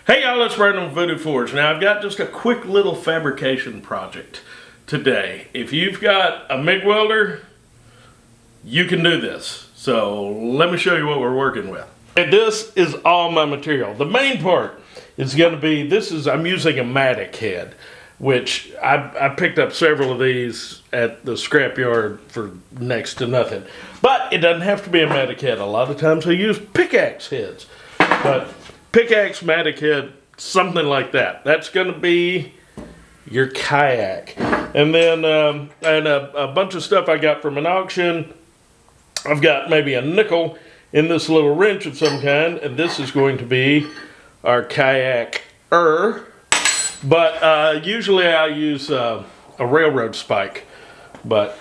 Hey y'all, it's Brandon with Voodoo Forge. Now I've got just a quick little fabrication project today. If you've got a MIG welder, you can do this. So let me show you what we're working with. And this is all my material. The main part is going to be, I'm using a Matic head, which I picked up several of these at the scrapyard for next to nothing. But it doesn't have to be a Matic head. A lot of times I use pickaxe heads. But pickaxe, Matic head, something like that. That's going to be your kayak. And then a bunch of stuff I got from an auction. I've got maybe a nickel in this little wrench of some kind. And this is going to be our kayak-er. But usually I use a railroad spike. But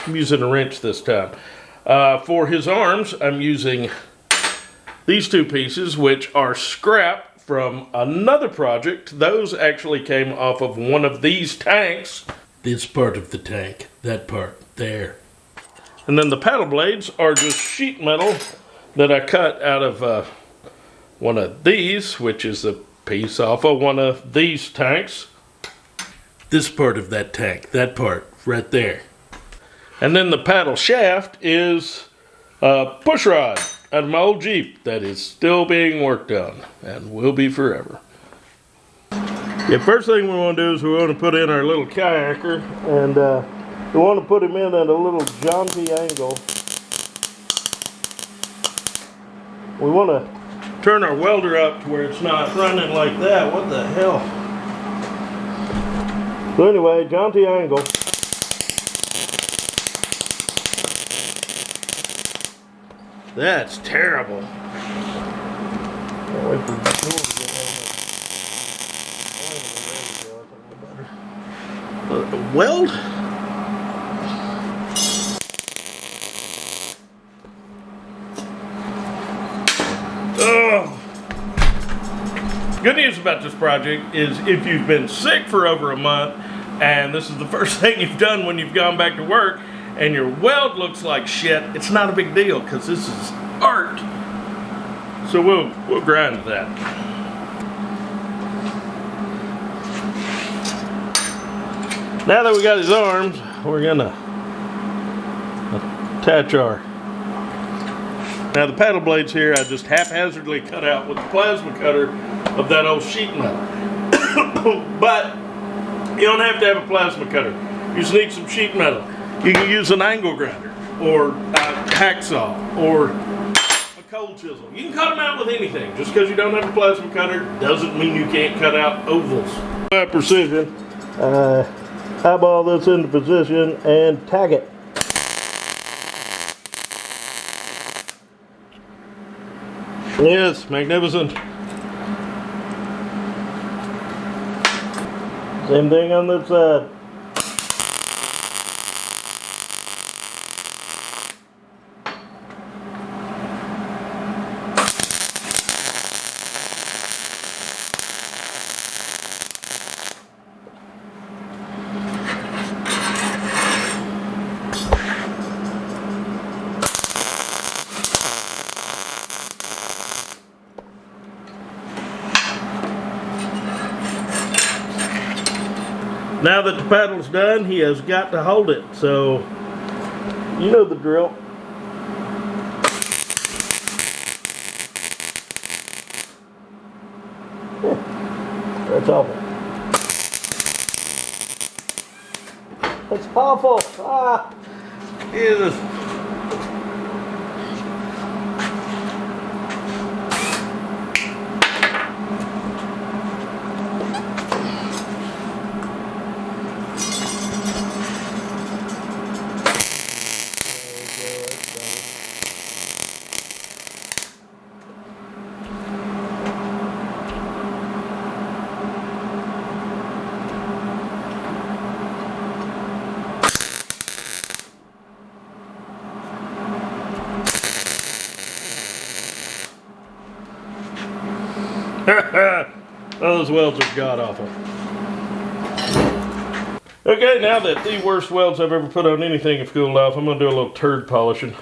I'm using a wrench this time. For his arms, I'm using these two pieces, which are scrap from another project. Those actually came off of one of these tanks. This part of the tank, that part there. And then the paddle blades are just sheet metal that I cut out of one of these, which is a piece off of one of these tanks. This part of that tank, that part right there. And then the paddle shaft is a push rod out of my old Jeep that is still being worked on and will be forever. The first thing we want to do is we want to put in our little kayaker, and we want to put him in at a little jaunty angle. We want to turn our welder up to where it's not running like that. What the hell? So anyway, jaunty angle. That's terrible. Can't wait for the door to get home. Weld? Oh. Good news about this project is if you've been sick for over a month and this is the first thing you've done when you've gone back to work, and your weld looks like shit, it's not a big deal because this is art. So we'll grind that. Now that we got his arms, we're gonna attach our. Now the paddle blades here, I just haphazardly cut out with the plasma cutter of that old sheet metal. But you don't have to have a plasma cutter. You just need some sheet metal. You can use an angle grinder, or a hacksaw, or a cold chisel. You can cut them out with anything. Just because you don't have a plasma cutter doesn't mean you can't cut out ovals. By precision, eyeball this into position and tag it. Yes, magnificent. Same thing on this side. Now that the paddle's done, he has got to hold it, so you know the drill. That's awful. That's awful. Ah, Jesus. Those welds are god-awful. Okay, now that the worst welds I've ever put on anything have cooled off, I'm going to do a little turd polishing.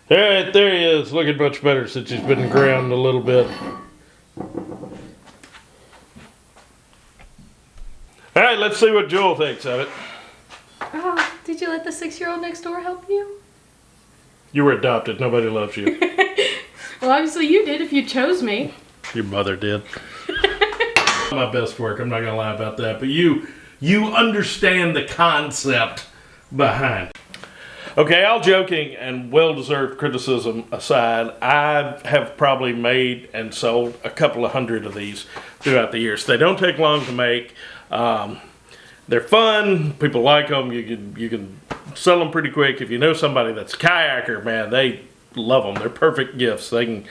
All right, there he is, looking much better since he's been ground a little bit. All right, let's see what Joel thinks of it. Oh, did you let the 6-year-old next door help you? You were adopted. Nobody loves you. Well, obviously you did if you chose me. Your mother did. My best work, I'm not going to lie about that. But you understand the concept behind it. Okay, all joking and well-deserved criticism aside, I have probably made and sold a couple of hundred of these throughout the years. They don't take long to make. They're fun. People like them. You can sell them pretty quick. If you know somebody that's a kayaker, man, they love them. They're perfect gifts. They can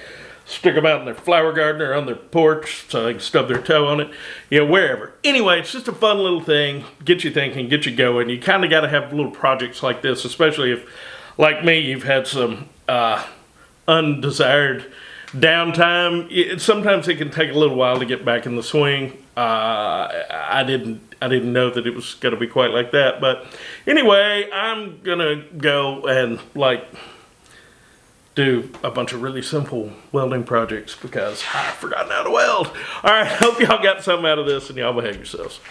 stick them out in their flower garden or on their porch so they can stub their toe on it, wherever. Anyway, it's just a fun little thing. Get you thinking, get you going. You kind of got to have little projects like this, especially if, like me, you've had some undesired downtime. Sometimes it can take a little while to get back in the swing. I didn't know that it was going to be quite like that. But anyway, I'm going to go and do a bunch of really simple welding projects because I've forgotten how to weld. All right, hope y'all got something out of this and y'all behave yourselves.